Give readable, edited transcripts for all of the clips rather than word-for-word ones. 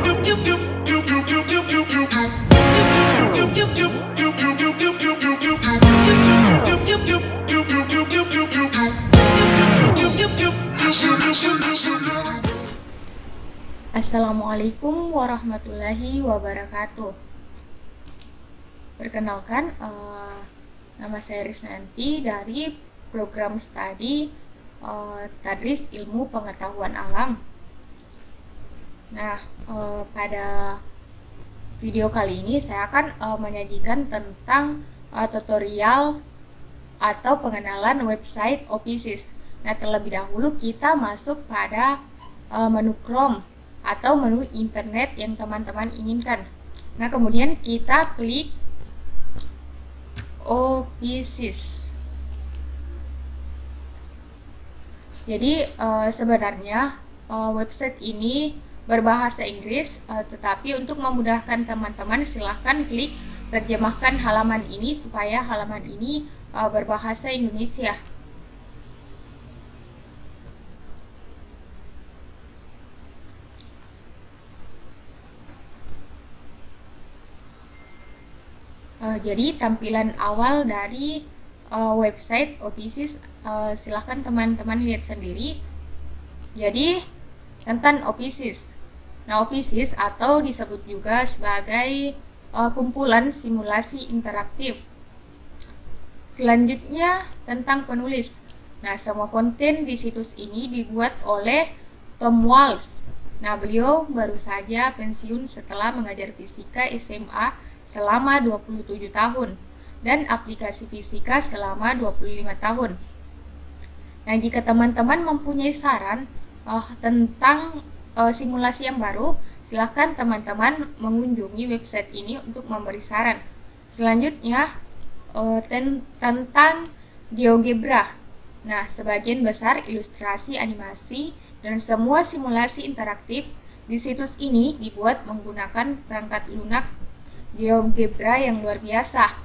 Assalamualaikum warahmatullahi wabarakatuh. Perkenalkan, nama saya Risnanti dari program studi Tadris Ilmu Pengetahuan Alam. Nah, pada video kali ini saya akan menyajikan tentang tutorial atau pengenalan website Opisys. Nah, terlebih dahulu kita masuk pada menu Chrome atau menu internet yang teman-teman inginkan. Nah, kemudian kita klik Opisys. Jadi sebenarnya website ini berbahasa Inggris, tetapi untuk memudahkan teman-teman silahkan klik terjemahkan halaman ini supaya halaman ini berbahasa Indonesia. Jadi tampilan awal dari website Opisys, silahkan teman-teman lihat sendiri. Jadi tentang Opisys. Nah, Opisys atau disebut juga sebagai kumpulan simulasi interaktif. Selanjutnya tentang penulis. Nah, semua konten di situs ini dibuat oleh Tom Walsh. Nah, beliau baru saja pensiun setelah mengajar fisika SMA selama 27 tahun dan aplikasi fisika selama 25 tahun. Nah, jika teman-teman mempunyai saran tentang simulasi yang baru, silakan teman-teman mengunjungi website ini untuk memberi saran. Selanjutnya tentang GeoGebra. Nah, sebagian besar ilustrasi, animasi, dan semua simulasi interaktif di situs ini dibuat menggunakan perangkat lunak GeoGebra yang luar biasa.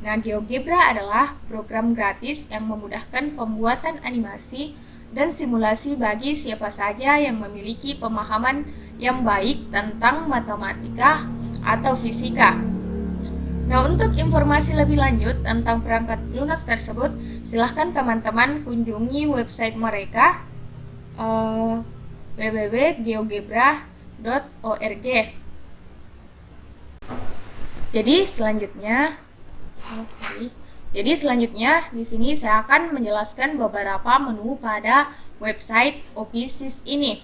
Nah, GeoGebra adalah program gratis yang memudahkan pembuatan animasi dan simulasi bagi siapa saja yang memiliki pemahaman yang baik tentang matematika atau fisika. Nah, untuk informasi lebih lanjut tentang perangkat lunak tersebut, silahkan teman-teman kunjungi website mereka www.geogebra.org. Jadi selanjutnya di sini saya akan menjelaskan beberapa menu pada website Opisys ini.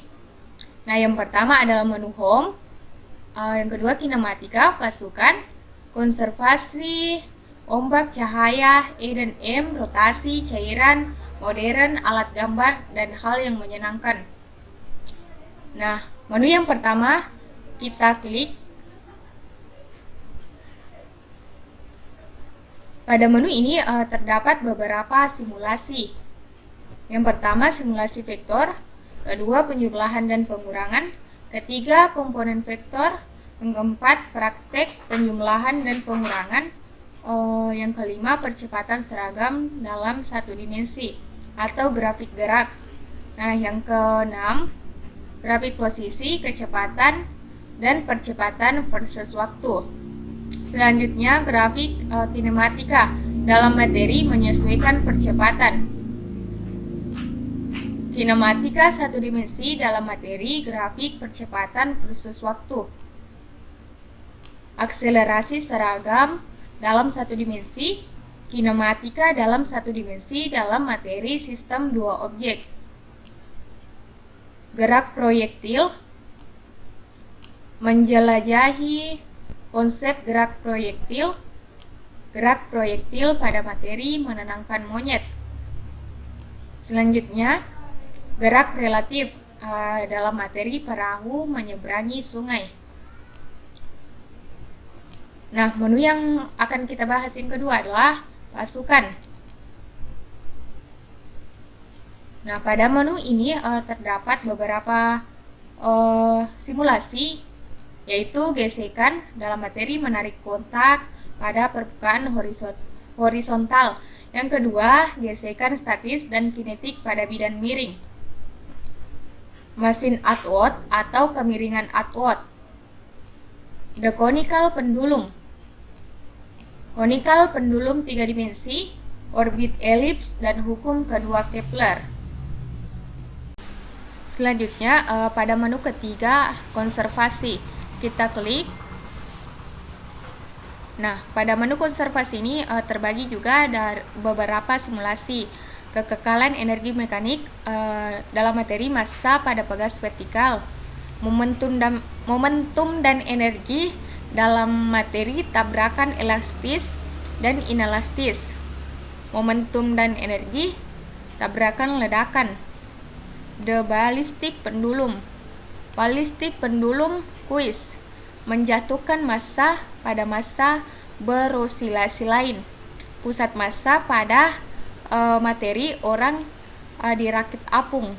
Nah, yang pertama adalah menu Home, yang kedua kinematika, pasukan, konservasi, ombak, cahaya, E&M, rotasi, cairan, modern, alat gambar, dan hal yang menyenangkan. Nah, menu yang pertama kita klik. Pada menu ini terdapat beberapa simulasi. Yang pertama simulasi vektor, kedua penjumlahan dan pengurangan, ketiga komponen vektor, yang keempat praktek penjumlahan dan pengurangan, yang kelima percepatan seragam dalam satu dimensi atau grafik gerak. Nah, yang keenam grafik posisi, kecepatan, dan percepatan versus waktu. Selanjutnya grafik kinematika dalam materi menyesuaikan percepatan. Kinematika satu dimensi dalam materi, grafik percepatan versus waktu. Akselerasi seragam dalam satu dimensi, kinematika dalam satu dimensi dalam materi sistem dua objek. Gerak proyektil, menjelajahi konsep gerak proyektil pada materi menenangkan monyet. Selanjutnya, gerak relatif dalam materi perahu menyeberangi sungai. Nah, menu yang akan kita bahas yang kedua adalah pasukan. Nah, pada menu ini terdapat beberapa simulasi, yaitu gesekan dalam materi menarik kontak pada permukaan horizontal. Yang kedua, gesekan statis dan kinetik pada bidang miring. Mesin Atwood atau kemiringan Atwood. The conical pendulum. Conical pendulum 3 dimensi, orbit elips, dan hukum kedua Kepler. Selanjutnya pada menu ketiga, konservasi. Kita klik. Nah, pada menu konservasi ini terbagi juga ada beberapa simulasi kekekalan energi mekanik dalam materi massa pada pegas vertikal, momentum dan energi dalam materi tabrakan elastis dan inelastis, momentum dan energi tabrakan ledakan. The ballistic pendulum. Ballistic pendulum kuis, menjatuhkan massa pada massa berosilasi lain. Pusat massa pada materi orang dirakit apung.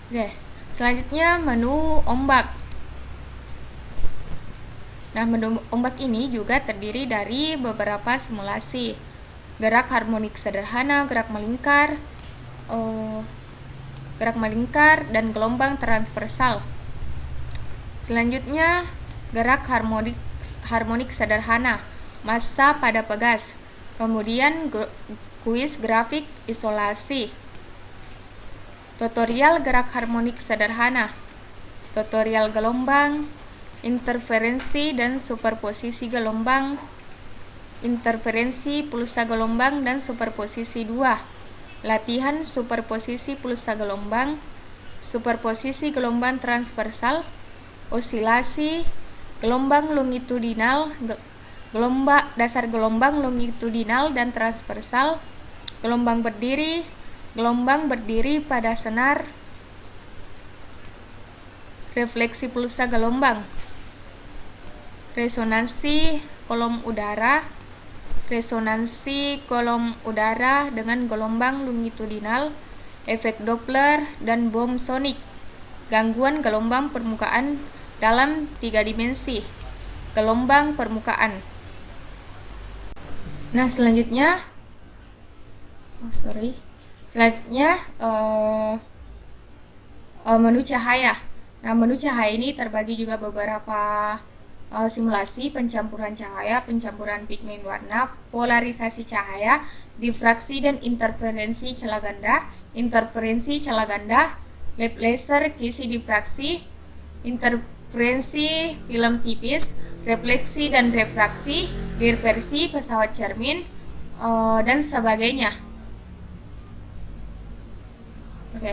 Oke, selanjutnya menu ombak. Nah, menu ombak ini juga terdiri dari beberapa simulasi. Gerak harmonik sederhana, gerak melingkar, dan gelombang transversal. Selanjutnya, gerak harmonik sederhana, massa pada pegas. Kemudian kuis grafik isolasi. Tutorial gerak harmonik sederhana, tutorial gelombang, interferensi dan superposisi gelombang, interferensi pulsa gelombang dan superposisi 2. Latihan superposisi pulsa gelombang, superposisi gelombang transversal, osilasi, gelombang longitudinal, dasar gelombang longitudinal dan transversal, gelombang berdiri pada senar, refleksi pulsa gelombang, resonansi kolom udara dengan gelombang longitudinal, efek Doppler, dan bom sonik, gangguan gelombang permukaan dalam 3 dimensi, gelombang permukaan. Nah, selanjutnya menu cahaya. Nah, menu cahaya ini terbagi juga beberapa simulasi pencampuran cahaya, pencampuran pigmen warna, polarisasi cahaya, difraksi dan interferensi celah ganda, lab laser, kisi difraksi, interferensi film tipis, refleksi dan refraksi, dispersi pesawat cermin, dan sebagainya. Oke.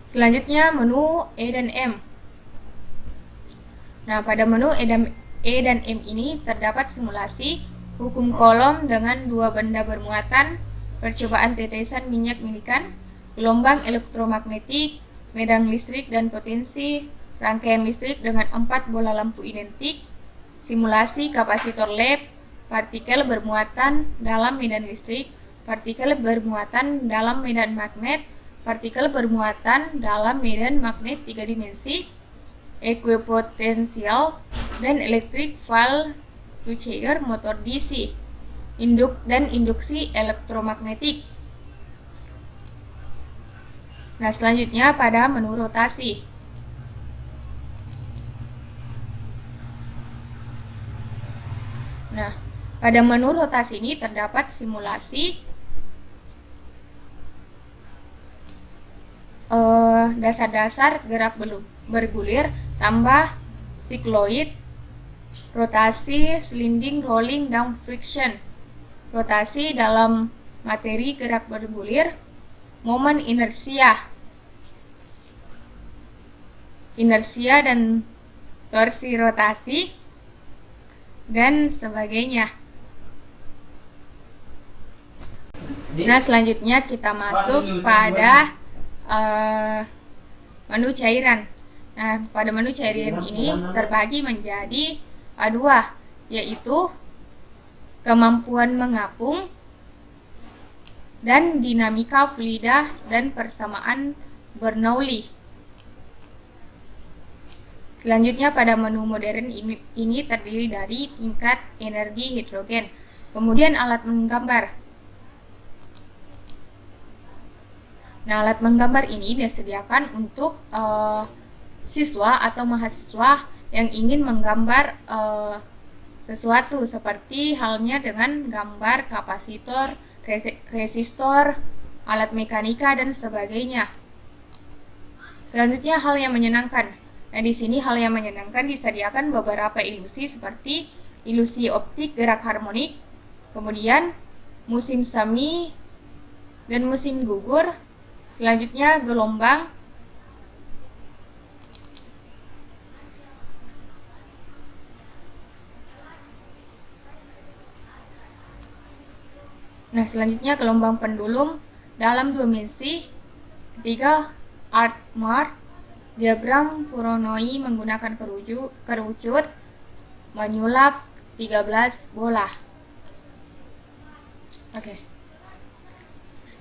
Selanjutnya menu E dan M. Nah, pada menu E dan M ini terdapat simulasi hukum kolom dengan 2 benda bermuatan, percobaan tetesan minyak milikan, gelombang elektromagnetik, medan listrik dan potensi, rangkaian listrik dengan 4 bola lampu identik, simulasi kapasitor lab, partikel bermuatan dalam medan listrik, partikel bermuatan dalam medan magnet, partikel bermuatan dalam medan magnet 3 dimensi, equipotensial, dan electric valve to chair motor DC, dan induksi elektromagnetik. Nah, selanjutnya pada menu rotasi. Nah, pada menu rotasi ini terdapat simulasi dasar-dasar gerak bergulir tambah sikloid, rotasi, sliding, rolling, dan friction, rotasi dalam materi gerak bergulir, momen inersia dan torsi rotasi, dan sebagainya. Nah, selanjutnya kita masuk pada menu cairan. Nah, pada menu cairan ini terbagi menjadi 2, yaitu kemampuan mengapung dan dinamika fluida dan persamaan Bernoulli. Selanjutnya pada menu modern ini terdiri dari tingkat energi hidrogen, kemudian alat menggambar. Nah, alat menggambar ini disediakan untuk siswa atau mahasiswa yang ingin menggambar sesuatu, seperti halnya dengan gambar kapasitor, resistor, alat mekanika, dan sebagainya. Selanjutnya, hal yang menyenangkan. Nah, di sini hal yang menyenangkan disediakan beberapa ilusi seperti ilusi optik gerak harmonik, kemudian musim semi dan musim gugur. Selanjutnya, gelombang. Nah, selanjutnya gelombang pendulum dalam dimensi. Ketiga, Artmar, diagram Voronoi menggunakan kerucut menyulap 13 bola. Oke.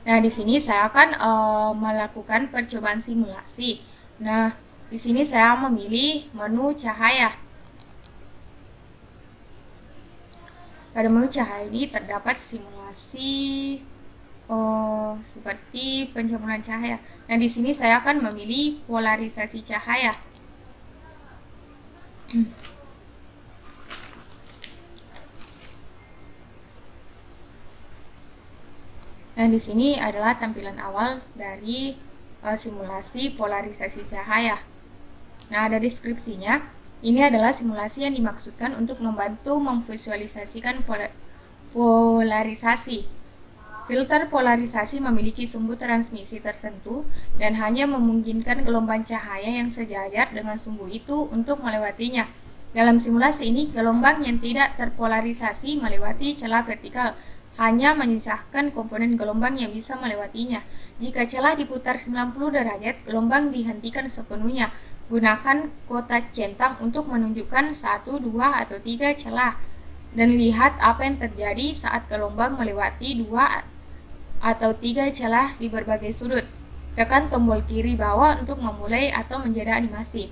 Nah, di sini saya akan melakukan percobaan simulasi. Nah, di sini saya memilih menu cahaya. Pada menu cahaya ini terdapat simulasi seperti pencampuran cahaya. Nah, di sini saya akan memilih polarisasi cahaya. Nah, di sini adalah tampilan awal dari simulasi polarisasi cahaya. Nah, ada deskripsinya. Ini adalah simulasi yang dimaksudkan untuk membantu memvisualisasikan polarisasi. Filter polarisasi memiliki sumbu transmisi tertentu dan hanya memungkinkan gelombang cahaya yang sejajar dengan sumbu itu untuk melewatinya. Dalam simulasi ini, gelombang yang tidak terpolarisasi melewati celah vertikal, hanya menyisakan komponen gelombang yang bisa melewatinya. Jika celah diputar 90 derajat, gelombang dihentikan sepenuhnya. Gunakan kotak centang untuk menunjukkan 1, 2, atau 3 celah dan lihat apa yang terjadi saat gelombang melewati 2 atau 3 celah di berbagai sudut. Tekan tombol kiri bawah untuk memulai atau menjadi animasi.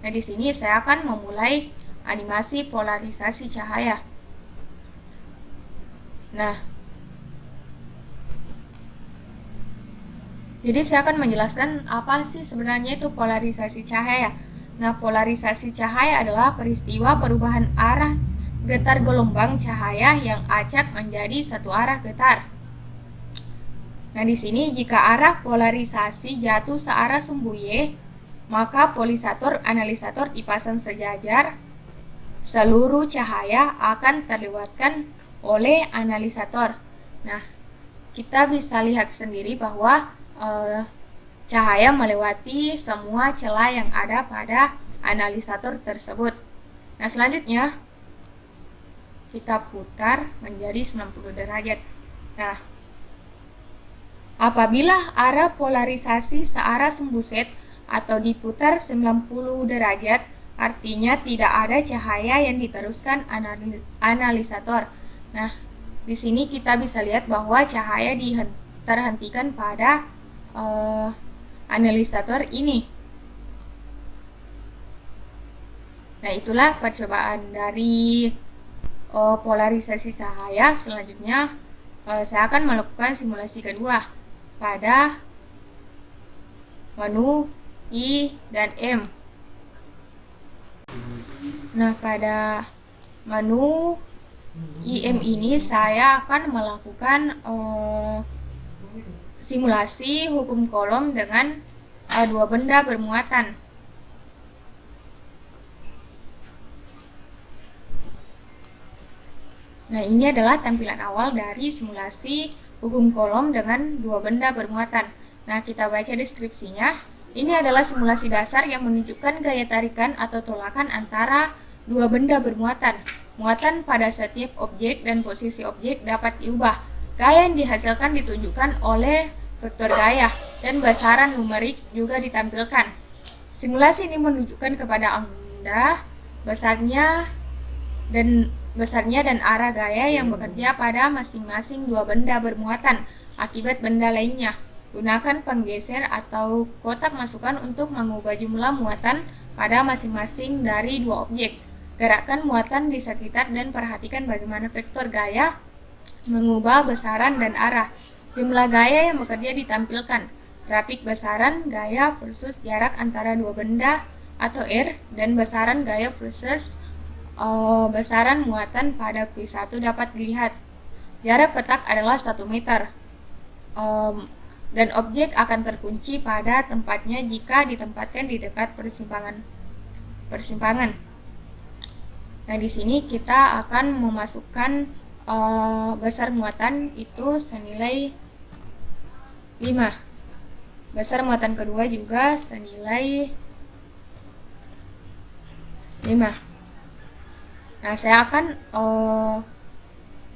Nah, di sini saya akan memulai animasi polarisasi cahaya. Nah, jadi saya akan menjelaskan apa sih sebenarnya itu polarisasi cahaya. Nah, polarisasi cahaya adalah peristiwa perubahan arah getar gelombang cahaya yang acak menjadi satu arah getar. Nah, di sini jika arah polarisasi jatuh searah sumbu Y, maka polarisator analisator dipasang sejajar. Seluruh cahaya akan terlewatkan oleh analisator. Nah, kita bisa lihat sendiri bahwa cahaya melewati semua celah yang ada pada analisator tersebut. Nah, selanjutnya kita putar menjadi 90 derajat. Nah, apabila arah polarisasi searah sumbu Z atau diputar 90 derajat, artinya tidak ada cahaya yang diteruskan analisator. Nah, di sini kita bisa lihat bahwa cahaya terhentikan pada analisator ini. Nah, itulah percobaan dari polarisasi cahaya. Selanjutnya saya akan melakukan simulasi kedua pada menu I dan M. Nah, pada menu IM ini saya akan melakukan simulasi hukum Coulomb dengan dua benda bermuatan. Nah, ini adalah tampilan awal dari simulasi hukum Coulomb dengan dua benda bermuatan. Nah, kita baca deskripsinya. Ini adalah simulasi dasar yang menunjukkan gaya tarikan atau tolakan antara dua benda bermuatan. Muatan pada setiap objek dan posisi objek dapat diubah. Gaya yang dihasilkan ditunjukkan oleh vektor gaya dan besaran numerik juga ditampilkan. Simulasi ini menunjukkan kepada Anda besarnya dan arah gaya yang bekerja pada masing-masing dua benda bermuatan akibat benda lainnya. Gunakan penggeser atau kotak masukan untuk mengubah jumlah muatan pada masing-masing dari dua objek. Gerakkan muatan di sekitar dan perhatikan bagaimana vektor gaya mengubah besaran dan arah. Jumlah gaya yang bekerja ditampilkan. Grafik besaran gaya versus jarak antara dua benda atau R dan besaran gaya versus besaran muatan pada Q1 dapat dilihat. Jarak petak adalah 1 meter. Dan objek akan terkunci pada tempatnya jika ditempatkan di dekat persimpangan. Nah, di sini kita akan memasukkan besar muatan itu senilai 5. Besar muatan kedua juga senilai 5. Nah, saya akan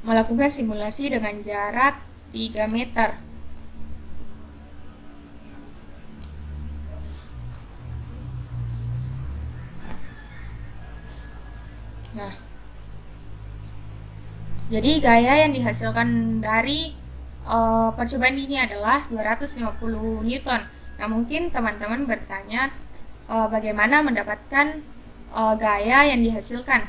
melakukan simulasi dengan jarak 3 meter. Nah, jadi gaya yang dihasilkan dari percobaan ini adalah 250 Newton. Nah, mungkin teman-teman bertanya bagaimana mendapatkan gaya yang dihasilkan.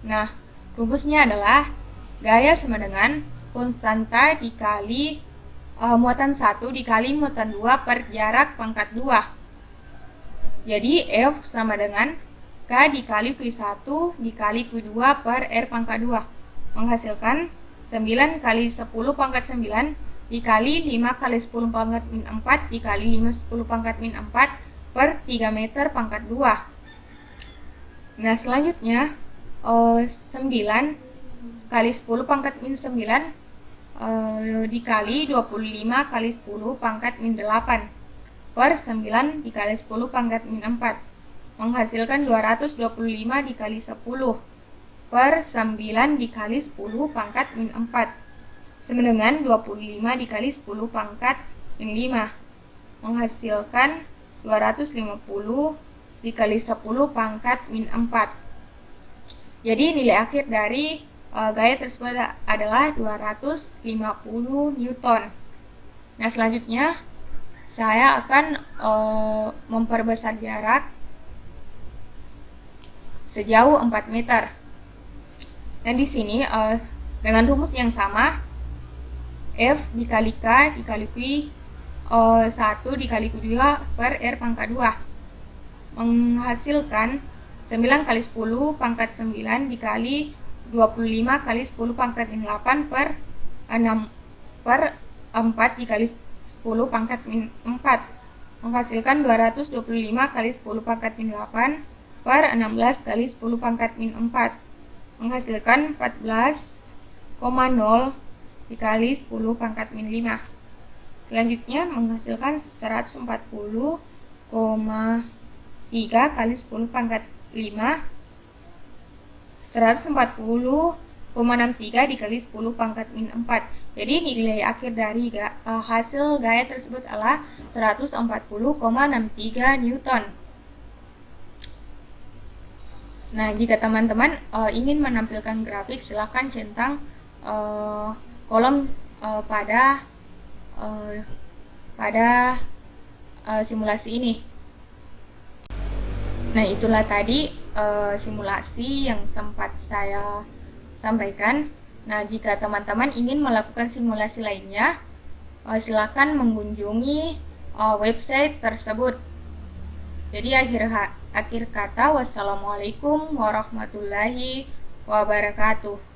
Nah, rumusnya adalah gaya sama dengan konstanta dikali muatan 1 dikali muatan 2 per jarak pangkat 2. Jadi F sama dengan K dikali Q1 dikali Q2 per R pangkat 2, menghasilkan 9 kali 10 pangkat 9 dikali 5 kali 10 pangkat min 4 dikali 5 10 pangkat min 4 per 3 meter pangkat 2. Nah, selanjutnya 9 kali 10 pangkat min 9 dikali 25 kali 10 pangkat min 8 per 9 dikali 10 pangkat min 4, menghasilkan 225 dikali 10 per 9 dikali 10 pangkat min 4 sama dengan 25 dikali 10 pangkat min 5, menghasilkan 250 dikali 10 pangkat min 4. Jadi nilai akhir dari gaya tersebut adalah 250 Newton. Nah, selanjutnya saya akan memperbesar jarak sejauh 4 meter. Nah, di sini dengan rumus yang sama, F dikali K dikali Q 1 dikali Q2 per R pangkat 2 menghasilkan 9 kali 10 pangkat 9 dikali 25 kali 10 pangkat min 8 per 6 per 4 dikali 10 pangkat min 4, menghasilkan 225 kali 10 pangkat min 8 per 16 kali 10 pangkat min 4, menghasilkan 14,0 dikali 10 pangkat min 5. Selanjutnya menghasilkan 140,3 kali 10 pangkat 5, 140,63 dikali 10 pangkat min 4. Jadi nilai akhir dari hasil gaya tersebut adalah 140,63 Newton. Nah, jika teman-teman ingin menampilkan grafik, silakan centang kolom pada simulasi ini. Nah, itulah tadi simulasi yang sempat saya sampaikan. Nah, jika teman-teman ingin melakukan simulasi lainnya, silakan mengunjungi website tersebut. Jadi akhir kata, wassalamualaikum warahmatullahi wabarakatuh.